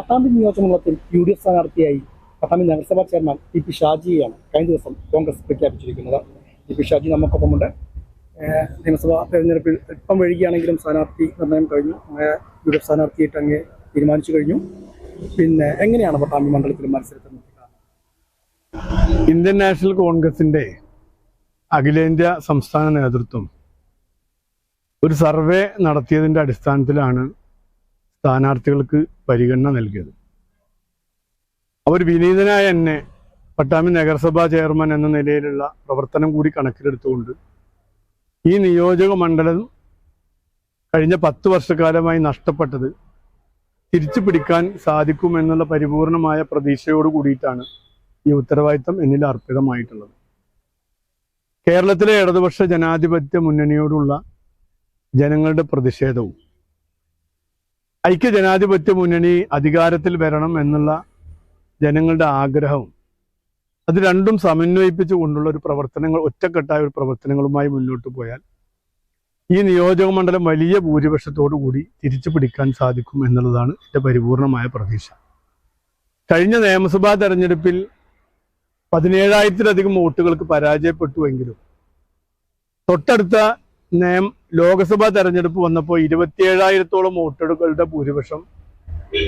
Pattambi നിയോജകമണ്ഡലത്തിൽ UDF സ്ഥാനാർത്ഥിയായി പട്ടാമ്പി നഗരസഭാ chairman TP ഷാജിയെയാണ് കഴിഞ്ഞ ദിവസം കോൺഗ്രസ് പ്രഖ്യാപിച്ചിരിക്കുന്നത്. TP ഷാജി നമുക്കൊപ്പമുണ്ട്. നിയമസഭാ തെരഞ്ഞെടുപ്പിൽ ഇപ്പം വൈകിയാണെങ്കിലും സ്ഥാനാർത്ഥി നിർണയം കഴിഞ്ഞു. UDF സ്ഥാനാർത്ഥിയായിട്ട് അങ്ങ് തീരുമാനിച്ചു കഴിഞ്ഞു. പിന്നെ എങ്ങനെയാണ് പട്ടാമ്പി മണ്ഡലത്തിൽ മത്സരത്തിൽ? ഇന്ത്യൻ നാഷണൽ കോൺഗ്രസിന്റെ അഖിലേന്ത്യാ സംസ്ഥാന നേതൃത്വം ഒരു സർവേ നടത്തിയതിന്റെ അടിസ്ഥാനത്തിലാണ് സ്ഥാനാർത്ഥികൾക്ക് പരിഗണന നൽകിയത്. അവർ വിനീതനായ എന്നെ പട്ടാമ്പി നഗരസഭാ ചെയർമാൻ എന്ന നിലയിലുള്ള പ്രവർത്തനം കൂടി കണക്കിലെടുത്തുകൊണ്ട് ഈ നിയോജക മണ്ഡലം കഴിഞ്ഞ 10 വർഷക്കാലമായി നഷ്ടപ്പെട്ടത് തിരിച്ചു പിടിക്കാൻ സാധിക്കുമെന്നുള്ള പരിപൂർണമായ പ്രതീക്ഷയോട് കൂടിയിട്ടാണ് ഈ ഉത്തരവാദിത്തം എന്നിൽ അർപ്പിതമായിട്ടുള്ളത്. കേരളത്തിലെ ഇടതുപക്ഷ ജനാധിപത്യ മുന്നണിയോടുള്ള ജനങ്ങളുടെ പ്രതിഷേധവും ഐക്യ ജനാധിപത്യ മുന്നണി അധികാരത്തിൽ വരണം എന്നുള്ള ജനങ്ങളുടെ ആഗ്രഹവും അത് രണ്ടും സമന്വയിപ്പിച്ചു കൊണ്ടുള്ള ഒരു പ്രവർത്തനങ്ങൾ, ഒറ്റക്കെട്ടായ ഒരു പ്രവർത്തനങ്ങളുമായി മുന്നോട്ട് പോയാൽ ഈ നിയോജക മണ്ഡലം വലിയ ഭൂരിപക്ഷത്തോടു കൂടി തിരിച്ചു പിടിക്കാൻ സാധിക്കും എന്നുള്ളതാണ് എൻ്റെ പരിപൂർണമായ പ്രതീക്ഷ. കഴിഞ്ഞ നിയമസഭാ തെരഞ്ഞെടുപ്പിൽ 17,000-ലധികം വോട്ടുകൾക്ക് പരാജയപ്പെട്ടുവെങ്കിലും തൊട്ടടുത്ത ലോക്സഭാ തെരഞ്ഞെടുപ്പ് വന്നപ്പോൾ 27,000-ഓളം വോട്ടുകളുടെ ഭൂരിപക്ഷം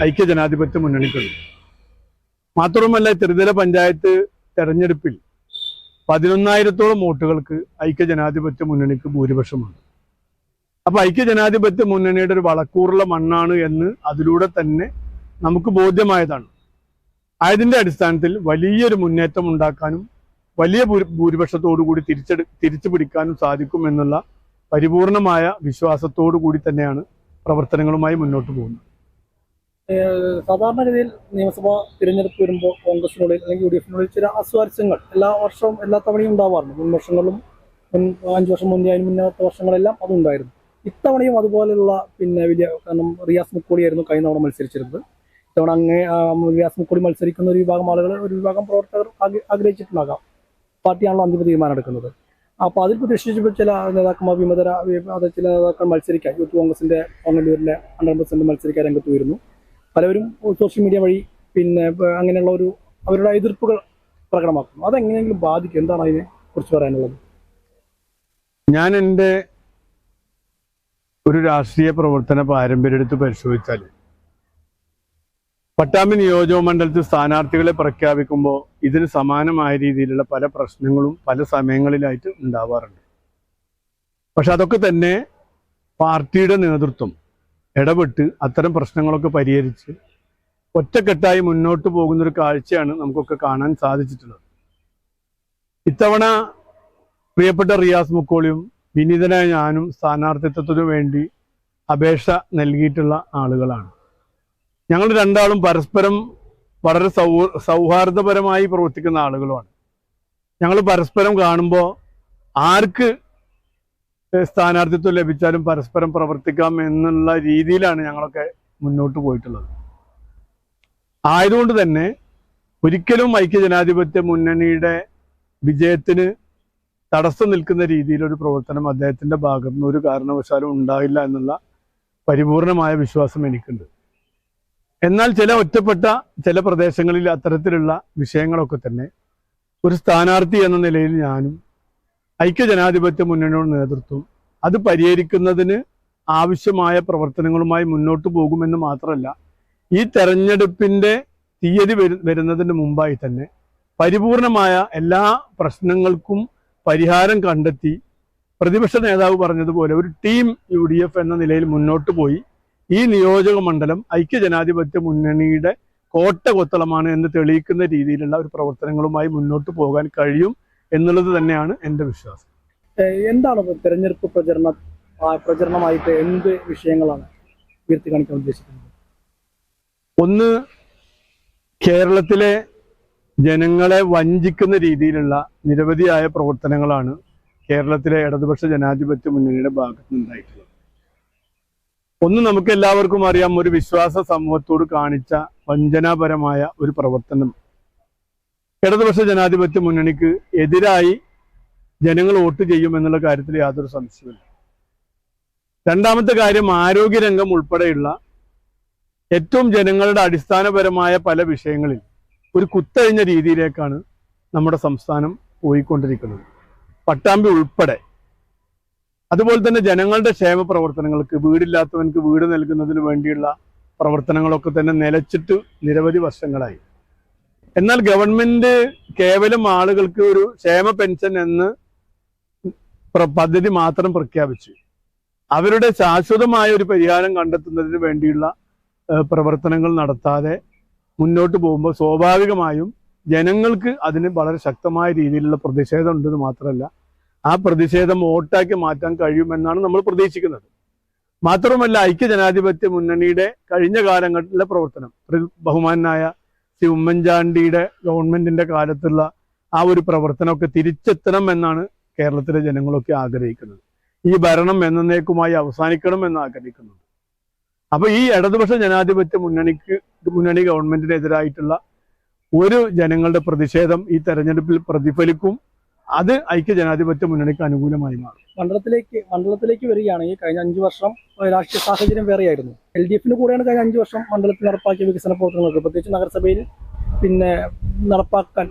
ഐക്യ ജനാധിപത്യ മുന്നണിക്കുണ്ട്. മാത്രവുമല്ല, ത്രിതല പഞ്ചായത്ത് തെരഞ്ഞെടുപ്പിൽ 11,000-ഓളം വോട്ടുകൾക്ക് ഐക്യ ജനാധിപത്യ മുന്നണിക്ക് ഭൂരിപക്ഷമുണ്ട്. അപ്പൊ ഐക്യ ജനാധിപത്യ മുന്നണിയുടെ ഒരു വളക്കൂറുള്ള മണ്ണാണ് എന്ന് അതിലൂടെ തന്നെ നമുക്ക് ബോധ്യമായതാണ്. അതിന്റെ അടിസ്ഥാനത്തിൽ വലിയൊരു മുന്നേറ്റം ഉണ്ടാക്കാനും വലിയ ഭൂരിപക്ഷത്തോടു കൂടി തിരിച്ചു പിടിക്കാനും സാധിക്കും എന്നുള്ള പരിപൂർണമായ വിശ്വാസത്തോടു കൂടി തന്നെയാണ് പ്രവർത്തനങ്ങളുമായി മുന്നോട്ട് പോകുന്നത്. സാധാരണഗതിയിൽ നിയമസഭാ തിരഞ്ഞെടുപ്പ് വരുമ്പോൾ കോൺഗ്രസിനുള്ളിൽ അല്ലെങ്കിൽ UDFിനുള്ളിൽ ചില അസ്വാരസ്യങ്ങൾ എല്ലാ വർഷവും എല്ലാ തവണയും ഉണ്ടാവാറുണ്ട്. മുൻ വർഷങ്ങളിലും 5 വർഷം മുന്നേ, അതിന് മുന്നത്തെ വർഷങ്ങളെല്ലാം അതുണ്ടായിരുന്നു. ഇത്തവണയും അതുപോലെയുള്ള വലിയ, കാരണം റിയാസ് മുക്കോളിയായിരുന്നു കഴിഞ്ഞ തവണ മത്സരിച്ചിരുന്നത്. ഇത്തവണ റിയാസ് മുക്കോളി മത്സരിക്കുന്ന ഒരു വിഭാഗം ആളുകൾ, ഒരു വിഭാഗം പ്രവർത്തകർ ആഗ്രഹിച്ചിട്ടുണ്ടാകാം. പാർട്ടിയാണല്ലോ അന്തിമ തീരുമാനം എടുക്കുന്നത്. അപ്പോൾ അതിൽ പ്രതീക്ഷിച്ചപ്പോൾ ചില നേതാക്കന്മാർ ചില നേതാക്കൾ മത്സരിക്കാൻ യൂത്ത് കോൺഗ്രസിന്റെ ഓങ്ങല്ലൂരിലെ 100% മത്സരിക്കാൻ രംഗത്ത് വരുന്നു. പലവരും സോഷ്യൽ മീഡിയ വഴി അങ്ങനെയുള്ള അവരുടെ എതിർപ്പുകൾ പ്രകടമാക്കുന്നു. അതെങ്ങനെയെങ്കിലും ബാധിക്കും? എന്താണ് അതിനെ കുറിച്ച് പറയാനുള്ളത്? ഞാൻ എൻ്റെ ഒരു രാഷ്ട്രീയ പ്രവർത്തന പാരമ്പര്യം എടുത്ത് പരിശോധിച്ചാൽ പട്ടാമ്പി നിയോജക മണ്ഡലത്തിൽ സ്ഥാനാർത്ഥികളെ പ്രഖ്യാപിക്കുമ്പോൾ ഇതിന് സമാനമായ രീതിയിലുള്ള പല പ്രശ്നങ്ങളും പല സമയങ്ങളിലായിട്ട് ഉണ്ടാവാറുണ്ട്. പക്ഷെ അതൊക്കെ തന്നെ പാർട്ടിയുടെ നേതൃത്വം ഇടപെട്ട് അത്തരം പ്രശ്നങ്ങളൊക്കെ പരിഹരിച്ച് ഒറ്റക്കെട്ടായി മുന്നോട്ട് പോകുന്നൊരു കാഴ്ചയാണ് നമുക്കൊക്കെ കാണാൻ സാധിച്ചിട്ടുള്ളത്. ഇത്തവണ പ്രിയപ്പെട്ട റിയാസ് മുക്കോളിയും വിനീതനായ ഞാനും സ്ഥാനാർത്ഥിത്വത്തിനു വേണ്ടി അപേക്ഷ നൽകിയിട്ടുള്ള ആളുകളാണ്. ഞങ്ങൾ രണ്ടാളും പരസ്പരം വളരെ സൗഹാർദ്ദപരമായി പ്രവർത്തിക്കുന്ന ആളുകളുമാണ്. ഞങ്ങൾ പരസ്പരം കാണുമ്പോൾ ആർക്ക് സ്ഥാനാർത്ഥിത്വം ലഭിച്ചാലും പരസ്പരം പ്രവർത്തിക്കാം എന്നുള്ള രീതിയിലാണ് ഞങ്ങളൊക്കെ മുന്നോട്ട് പോയിട്ടുള്ളത്. ആയതുകൊണ്ട് തന്നെ ഒരിക്കലും ഐക്യ ജനാധിപത്യ മുന്നണിയുടെ വിജയത്തിന് തടസ്സം നിൽക്കുന്ന രീതിയിലൊരു പ്രവർത്തനം അദ്ദേഹത്തിന്റെ ഭാഗത്തു നിന്ന് ഒരു കാരണവശാലും ഉണ്ടാകില്ല എന്നുള്ള പരിപൂർണമായ വിശ്വാസം എനിക്കുണ്ട്. എന്നാൽ ഒറ്റപ്പെട്ട ചില പ്രദേശങ്ങളിൽ അത്തരത്തിലുള്ള വിഷയങ്ങളൊക്കെ തന്നെ ഒരു സ്ഥാനാർത്ഥി എന്ന നിലയിൽ ഞാനും ഐക്യ ജനാധിപത്യ മുന്നണിയുടെ നേതൃത്വം അത് പരിഹരിക്കുന്നതിന് ആവശ്യമായ പ്രവർത്തനങ്ങളുമായി മുന്നോട്ട് പോകുമെന്ന് മാത്രമല്ല, ഈ തെരഞ്ഞെടുപ്പിന്റെ തീയതി വരുന്നതിന് മുമ്പായി തന്നെ പരിപൂർണമായ എല്ലാ പ്രശ്നങ്ങൾക്കും പരിഹാരം കണ്ടെത്തി പ്രതിപക്ഷ നേതാവ് പറഞ്ഞതുപോലെ ഒരു ടീം UDF എന്ന നിലയിൽ മുന്നോട്ട് പോയി ഈ നിയോജക മണ്ഡലം ഐക്യ ജനാധിപത്യ മുന്നണിയുടെ കോട്ടകൊത്തളമാണ് എന്ന് തെളിയിക്കുന്ന രീതിയിലുള്ള ഒരു പ്രവർത്തനങ്ങളുമായി മുന്നോട്ട് പോകാൻ കഴിയും എന്നുള്ളത് തന്നെയാണ് എൻ്റെ വിശ്വാസം. എന്താണ് തെരഞ്ഞെടുപ്പ് പ്രചരണമായിട്ട് എന്ത് വിഷയങ്ങളാണ് ഉയർത്തി കാണിക്കാൻ ഉദ്ദേശിക്കുന്നത്? ഒന്ന്, കേരളത്തിലെ ജനങ്ങളെ വഞ്ചിക്കുന്ന രീതിയിലുള്ള നിരവധിയായ പ്രവർത്തനങ്ങളാണ് കേരളത്തിലെ ഇടതുപക്ഷ ജനാധിപത്യ മുന്നണിയുടെ ഭാഗത്ത് നിന്നുണ്ടായിട്ടുള്ളത്. ഒന്ന്, നമുക്ക് എല്ലാവർക്കും അറിയാം, ഒരു വിശ്വാസ സമൂഹത്തോട് കാണിച്ച വഞ്ചനാപരമായ ഒരു പ്രവർത്തനം ഇടതുപക്ഷ ജനാധിപത്യ മുന്നണിക്ക് എതിരായി ജനങ്ങൾ വോട്ട് ചെയ്യുമെന്നുള്ള കാര്യത്തിൽ യാതൊരു സംശയമില്ല. രണ്ടാമത്തെ കാര്യം, ആരോഗ്യരംഗം ഉൾപ്പെടെയുള്ള ഏറ്റവും ജനങ്ങളുടെ അടിസ്ഥാനപരമായ പല വിഷയങ്ങളിൽ ഒരു കുത്തഴിഞ്ഞ രീതിയിലേക്കാണ് നമ്മുടെ സംസ്ഥാനം പോയിക്കൊണ്ടിരിക്കുന്നത്, പട്ടാമ്പി ഉൾപ്പെടെ. അതുപോലെ തന്നെ ജനങ്ങളുടെ ക്ഷേമ പ്രവർത്തനങ്ങൾക്ക്, വീടില്ലാത്തവർക്ക് വീട് നൽകുന്നതിന് വേണ്ടിയുള്ള പ്രവർത്തനങ്ങളൊക്കെ തന്നെ നിലച്ചിട്ട് നിരവധി വർഷങ്ങളായി. എന്നാൽ ഗവൺമെന്റ് കേവലം ആളുകൾക്ക് ഒരു ക്ഷേമ പെൻഷൻ എന്ന് പദ്ധതി മാത്രം പ്രഖ്യാപിച്ചു അവരുടെ ശാശ്വതമായ ഒരു പരിഹാരം കണ്ടെത്തുന്നതിന് വേണ്ടിയുള്ള പ്രവർത്തനങ്ങൾ നടത്താതെ മുന്നോട്ട് പോകുമ്പോൾ സ്വാഭാവികമായും ജനങ്ങൾക്ക് അതിന് വളരെ ശക്തമായ രീതിയിലുള്ള പ്രതിഷേധം ഉണ്ടെന്ന് മാത്രമല്ല, ആ പ്രതിഷേധം വോട്ടാക്കി മാറ്റാൻ കഴിയുമെന്നാണ് നമ്മൾ പ്രതീക്ഷിക്കുന്നത്. മാത്രമല്ല, ഐക്യജനാധിപത്യ മുന്നണിയുടെ കഴിഞ്ഞ കാലങ്ങളിലെ പ്രവർത്തനം, ബഹുമാനായ ശ്രീ ഉമ്മൻചാണ്ടിയുടെ ഗവൺമെന്റിന്റെ കാലത്തുള്ള ആ ഒരു പ്രവർത്തനമൊക്കെ തിരിച്ചെത്തണം എന്നാണ് കേരളത്തിലെ ജനങ്ങളൊക്കെ ആഗ്രഹിക്കുന്നത്. ഈ ഭരണം എന്നേക്കുമായി അവസാനിക്കണം എന്ന് ആഗ്രഹിക്കുന്നുണ്ട്. അപ്പൊ ഈ ഇടതുപക്ഷ ജനാധിപത്യ മുന്നണി ഗവൺമെന്റിനെതിരായിട്ടുള്ള ഒരു ജനങ്ങളുടെ പ്രതിഷേധം ഈ തെരഞ്ഞെടുപ്പിൽ പ്രതിഫലിക്കും. അത് ഐക്യജനാധിപത്യ മുന്നണിക്ക് അനുകൂലമായി മാറും. മണ്ഡലത്തിലേക്ക് വരികയാണെങ്കിൽ കഴിഞ്ഞ 5 വർഷം രാഷ്ട്രീയ സാഹചര്യം വേറെയായിരുന്നു. LDFിന് കൂടെയാണ് കഴിഞ്ഞ 5 വർഷം മണ്ഡലത്തിൽ നടപ്പാക്കിയ വികസന പ്രവർത്തനങ്ങൾക്ക്, പ്രത്യേകിച്ച് നഗരസഭയിൽ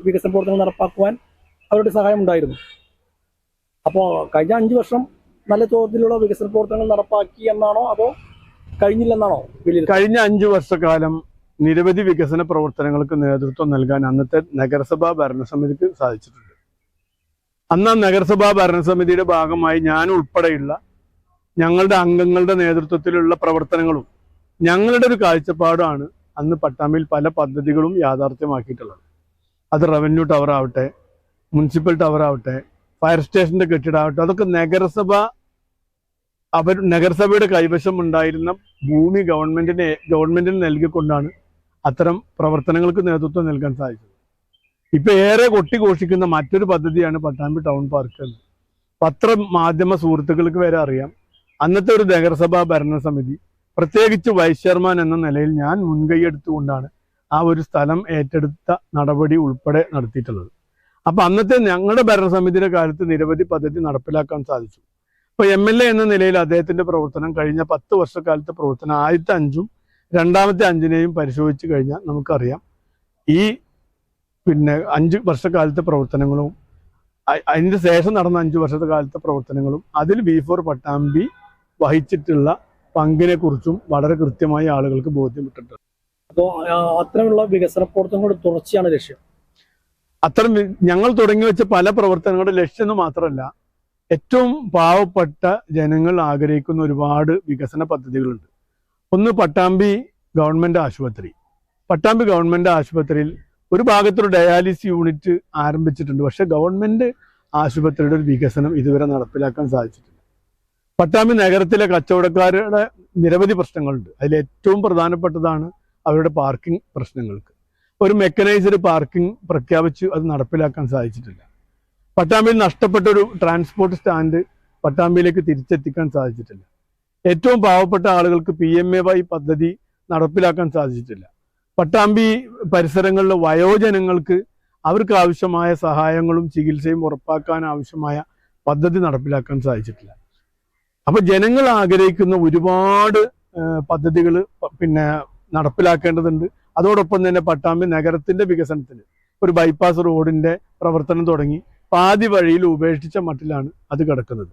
വികസന പ്രവർത്തനങ്ങൾ നടപ്പാക്കുവാൻ അവരുടെ സഹായം ഉണ്ടായിരുന്നു. അപ്പോൾ കഴിഞ്ഞ 5 വർഷം നല്ല തോതിലുള്ള വികസന പ്രവർത്തനങ്ങൾ നടപ്പാക്കി എന്നാണോ അതോ കഴിഞ്ഞില്ലെന്നാണോ? കഴിഞ്ഞ 5 വർഷക്കാലം നിരവധി വികസന പ്രവർത്തനങ്ങൾക്ക് നേതൃത്വം നൽകാൻ അന്നത്തെ നഗരസഭാ ഭരണസമിതിക്ക് സാധിച്ചിട്ടുണ്ട്. അന്ന് ആ നഗരസഭാ ഭരണസമിതിയുടെ ഭാഗമായി ഞാൻ ഉൾപ്പെടെയുള്ള ഞങ്ങളുടെ അംഗങ്ങളുടെ നേതൃത്വത്തിലുള്ള പ്രവർത്തനങ്ങളും ഞങ്ങളുടെ ഒരു കാഴ്ചപ്പാടാണ് അന്ന് പട്ടാമ്പിയിൽ പല പദ്ധതികളും യാഥാർത്ഥ്യമാക്കിയിട്ടുള്ളത്. അത് റവന്യൂ ടവർ ആവട്ടെ, മുനിസിപ്പൽ ടവർ ആവട്ടെ, ഫയർ സ്റ്റേഷന്റെ കെട്ടിടമാവട്ടെ, അതൊക്കെ നഗരസഭയുടെ കൈവശം ഉണ്ടായിരുന്ന ഭൂമി ഗവൺമെന്റിന് നൽകിക്കൊണ്ടാണ് അത്തരം പ്രവർത്തനങ്ങൾക്ക് നേതൃത്വം നൽകാൻ സാധിച്ചത്. ഇപ്പൊ ഏറെ കൊട്ടിഘോഷിക്കുന്ന മറ്റൊരു പദ്ധതിയാണ് പട്ടാമ്പി ടൗൺ പാർക്ക് എന്ന്. മാധ്യമ സുഹൃത്തുക്കൾക്ക് വരെ അറിയാം. അന്നത്തെ ഒരു നഗരസഭാ ഭരണസമിതി, പ്രത്യേകിച്ച് വൈസ് ചെയർമാൻ എന്ന നിലയിൽ ഞാൻ മുൻകൈയെടുത്തുകൊണ്ടാണ് ആ ഒരു സ്ഥലം ഏറ്റെടുത്ത നടപടി ഉൾപ്പെടെ നടത്തിയിട്ടുള്ളത്. അപ്പൊ അന്നത്തെ ഞങ്ങളുടെ ഭരണസമിതിയുടെ കാലത്ത് നിരവധി പദ്ധതി നടപ്പിലാക്കാൻ സാധിച്ചു. ഇപ്പൊ MLA എന്ന നിലയിൽ അദ്ദേഹത്തിന്റെ പ്രവർത്തനം കഴിഞ്ഞ 10 വർഷക്കാലത്തെ പ്രവർത്തനം ആദ്യത്തെ 5ഉം രണ്ടാമത്തെ 5നെയും പരിശോധിച്ചു കഴിഞ്ഞാൽ നമുക്കറിയാം ഈ 5 വർഷക്കാലത്തെ പ്രവർത്തനങ്ങളും അതിന് ശേഷം നടന്ന 5 വർഷത്തെ കാലത്തെ പ്രവർത്തനങ്ങളും അതിൽ B4 പട്ടാമ്പി വഹിച്ചിട്ടുള്ള പങ്കിനെ കുറിച്ചും വളരെ കൃത്യമായി ആളുകൾക്ക് ബോധ്യപ്പെട്ടിട്ടുണ്ട്. അപ്പോൾ അത്തരമുള്ള വികസന പ്രവർത്തനങ്ങളുടെ തുടർച്ചയാണ് ലക്ഷ്യം. അത്തരം ഞങ്ങൾ തുടങ്ങി വെച്ച പല പ്രവർത്തനങ്ങളുടെ ലക്ഷ്യം എന്ന് മാത്രമല്ല, ഏറ്റവും പാവപ്പെട്ട ജനങ്ങൾ ആഗ്രഹിക്കുന്ന ഒരുപാട് വികസന പദ്ധതികളുണ്ട്. ഒന്ന്, പട്ടാമ്പി ഗവൺമെന്റ് ആശുപത്രി. പട്ടാമ്പി ഗവൺമെന്റ് ആശുപത്രിയിൽ ഒരു ഭാഗത്തൊരു ഡയാലിസിസ് യൂണിറ്റ് ആരംഭിച്ചിട്ടുണ്ട്. പക്ഷെ ഗവൺമെന്റ് ആശുപത്രിയുടെ ഒരു വികസനം ഇതുവരെ നടപ്പിലാക്കാൻ സാധിച്ചിട്ടില്ല. പട്ടാമ്പി നഗരത്തിലെ കച്ചവടക്കാരുടെ നിരവധി പ്രശ്നങ്ങളുണ്ട്. അതിൽ ഏറ്റവും പ്രധാനപ്പെട്ടതാണ് അവരുടെ പാർക്കിംഗ് പ്രശ്നങ്ങൾക്ക്. ഒരു മെക്കനൈസ്ഡ് പാർക്കിംഗ് പ്രഖ്യാപിച്ച് അത് നടപ്പിലാക്കാൻ സാധിച്ചിട്ടില്ല. പട്ടാമ്പിയിൽ നഷ്ടപ്പെട്ട ഒരു ട്രാൻസ്പോർട്ട് സ്റ്റാൻഡ് പട്ടാമ്പിയിലേക്ക് തിരിച്ചെത്തിക്കാൻ സാധിച്ചിട്ടില്ല. ഏറ്റവും പാവപ്പെട്ട ആളുകൾക്ക് PMAY പദ്ധതി നടപ്പിലാക്കാൻ സാധിച്ചിട്ടില്ല. പട്ടാമ്പി പരിസരങ്ങളിലെ വയോജനങ്ങൾക്ക് അവർക്ക് ആവശ്യമായ സഹായങ്ങളും ചികിത്സയും ഉറപ്പാക്കാൻ ആവശ്യമായ പദ്ധതി നടപ്പിലാക്കാൻ സാധിച്ചിട്ടില്ല. അപ്പൊ ജനങ്ങൾ ആഗ്രഹിക്കുന്ന ഒരുപാട് പദ്ധതികൾ നടപ്പിലാക്കേണ്ടതുണ്ട്. അതോടൊപ്പം തന്നെ പട്ടാമ്പി നഗരത്തിന്റെ വികസനത്തിന് ഒരു ബൈപ്പാസ് റോഡിന്റെ പ്രവർത്തനം തുടങ്ങി പാതി വഴിയിൽ ഉപേക്ഷിച്ച മട്ടിലാണ് അത് കിടക്കുന്നത്.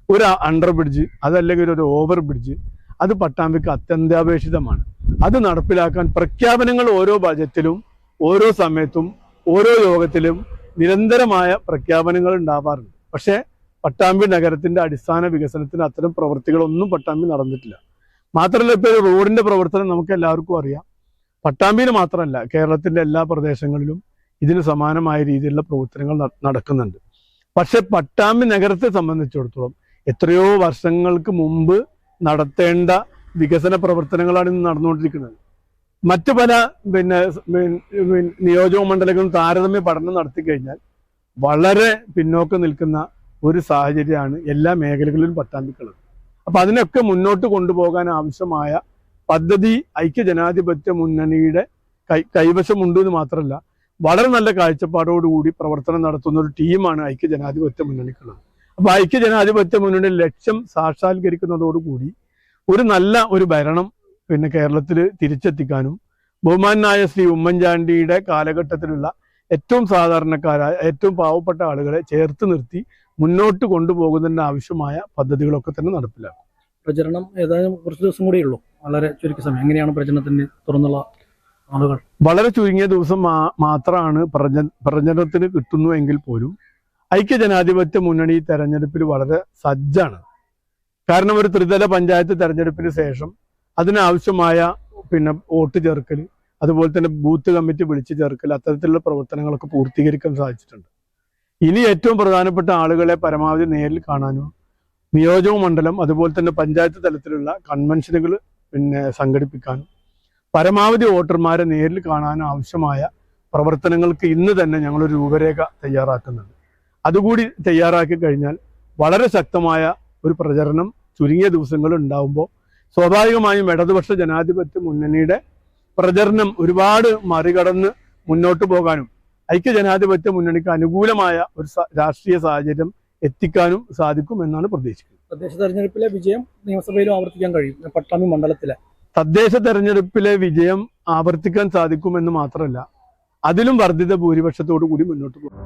ഒരു അണ്ടർ ബ്രിഡ്ജ്, അതല്ലെങ്കിൽ ഒരു ഓവർ ബ്രിഡ്ജ്, അത് പട്ടാമ്പിക്ക് അത്യന്താപേക്ഷിതമാണ്. അത് നടപ്പിലാക്കാൻ പ്രഖ്യാപനങ്ങൾ ഓരോ ബജറ്റിലും ഓരോ സമയത്തും ഓരോ യോഗത്തിലും നിരന്തരമായ പ്രഖ്യാപനങ്ങൾ ഉണ്ടാവാറുണ്ട്. പക്ഷേ പട്ടാമ്പി നഗരത്തിന്റെ അടിസ്ഥാന വികസനത്തിന് അത്തരം പ്രവൃത്തികളൊന്നും പട്ടാമ്പി നടന്നിട്ടില്ല. മാത്രമല്ല, ഇപ്പോൾ റോഡിന്റെ പ്രവർത്തനം നമുക്ക് എല്ലാവർക്കും അറിയാം. പട്ടാമ്പിയിൽ മാത്രമല്ല, കേരളത്തിന്റെ എല്ലാ പ്രദേശങ്ങളിലും ഇതിന് സമാനമായ രീതിയിലുള്ള പ്രവർത്തനങ്ങൾ നടക്കുന്നുണ്ട്. പക്ഷെ പട്ടാമ്പി നഗരത്തെ സംബന്ധിച്ചിടത്തോളം എത്രയോ വർഷങ്ങൾക്ക് മുമ്പ് നടത്തേണ്ട വികസന പ്രവർത്തനങ്ങളാണ് ഇന്ന് നടന്നുകൊണ്ടിരിക്കുന്നത്. മറ്റു പല നിയോജക മണ്ഡലങ്ങളും താരതമ്യ പഠനം നടത്തി കഴിഞ്ഞാൽ വളരെ പിന്നോക്കം നിൽക്കുന്ന ഒരു സാഹചര്യമാണ് എല്ലാ മേഖലകളിലും പട്ടാമ്പിക്കുള്ളത്. അപ്പൊ അതിനൊക്കെ മുന്നോട്ട് കൊണ്ടുപോകാൻ ആവശ്യമായ പദ്ധതി ഐക്യജനാധിപത്യ മുന്നണിയുടെ കൈവശമുണ്ട് എന്ന് മാത്രമല്ല, വളരെ നല്ല കാഴ്ചപ്പാടോടുകൂടി പ്രവർത്തനം നടത്തുന്ന ഒരു ടീമാണ് ഐക്യജനാധിപത്യ മുന്നണിക്കുള്ളത്. അപ്പൊ ഐക്യജനാധിപത്യ മുന്നണിയുടെ ലക്ഷ്യം സാക്ഷാത്കരിക്കുന്നതോടുകൂടി ഒരു നല്ല ഒരു ഭരണം പിന്നെ കേരളത്തിൽ തിരിച്ചെത്തിക്കാനും ബഹുമാനായ ശ്രീ ഉമ്മൻചാണ്ടിയുടെ കാലഘട്ടത്തിലുള്ള ഏറ്റവും സാധാരണക്കാരായ ഏറ്റവും പാവപ്പെട്ട ആളുകളെ ചേർത്ത് നിർത്തി മുന്നോട്ട് കൊണ്ടുപോകുന്നതിന് ആവശ്യമായ പദ്ധതികളൊക്കെ തന്നെ നടപ്പിലാക്കും. പ്രചരണം ഏതായാലും കുറച്ച് ദിവസം കൂടിയേ ഉള്ളൂ, വളരെ ചുരുക്കിയ സമയം. എങ്ങനെയാണ് പ്രചരണത്തിന് തുറന്നുള്ള ആളുകൾ? വളരെ ചുരുങ്ങിയ ദിവസം മാത്രമാണ് പ്രചരണത്തിന് കിട്ടുന്നു എങ്കിൽ പോലും ഐക്യജനാധിപത്യ മുന്നണി തെരഞ്ഞെടുപ്പിൽ വളരെ സജ്ജാണ്. കാരണം ഒരു ത്രിതല പഞ്ചായത്ത് തെരഞ്ഞെടുപ്പിന് ശേഷം അതിനാവശ്യമായ വോട്ട് ചേർക്കൽ, അതുപോലെ തന്നെ ബൂത്ത് കമ്മിറ്റി വിളിച്ചു ചേർക്കൽ, അത്തരത്തിലുള്ള പ്രവർത്തനങ്ങളൊക്കെ പൂർത്തീകരിക്കാൻ സാധിച്ചിട്ടുണ്ട്. ഇനി ഏറ്റവും പ്രധാനപ്പെട്ട ആളുകളെ പരമാവധി നേരിൽ കാണാനും നിയോജക മണ്ഡലം അതുപോലെ തന്നെ പഞ്ചായത്ത് തലത്തിലുള്ള കൺവെൻഷനുകൾ സംഘടിപ്പിക്കാനും പരമാവധി വോട്ടർമാരെ നേരിൽ കാണാനും ആവശ്യമായ പ്രവർത്തനങ്ങൾക്ക് ഇന്ന് തന്നെ ഞങ്ങളൊരു രൂപരേഖ തയ്യാറാക്കുന്നുണ്ട്. അതുകൂടി തയ്യാറാക്കി കഴിഞ്ഞാൽ വളരെ ശക്തമായ ഒരു പ്രചരണം ചുരുങ്ങിയ ദിവസങ്ങൾ ഉണ്ടാവുമ്പോൾ സ്വാഭാവികമായും ഇടതുപക്ഷ ജനാധിപത്യ മുന്നണിയുടെ പ്രചരണം ഒരുപാട് മറികടന്ന് മുന്നോട്ട് പോകാനും ഐക്യജനാധിപത്യ മുന്നണിക്ക് അനുകൂലമായ ഒരു രാഷ്ട്രീയ സാഹചര്യം എത്തിക്കാനും സാധിക്കും എന്നാണ് പ്രതീക്ഷിക്കുന്നത്. തദ്ദേശ തെരഞ്ഞെടുപ്പിലെ വിജയം നിയമസഭയിലും ആവർത്തിക്കാൻ കഴിയും. പട്ടാമ്പി മണ്ഡലത്തിലെ തദ്ദേശ തെരഞ്ഞെടുപ്പിലെ വിജയം ആവർത്തിക്കാൻ സാധിക്കുമെന്ന് മാത്രമല്ല, അതിലും വർദ്ധിത ഭൂരിപക്ഷത്തോടു കൂടി മുന്നോട്ട് പോകും.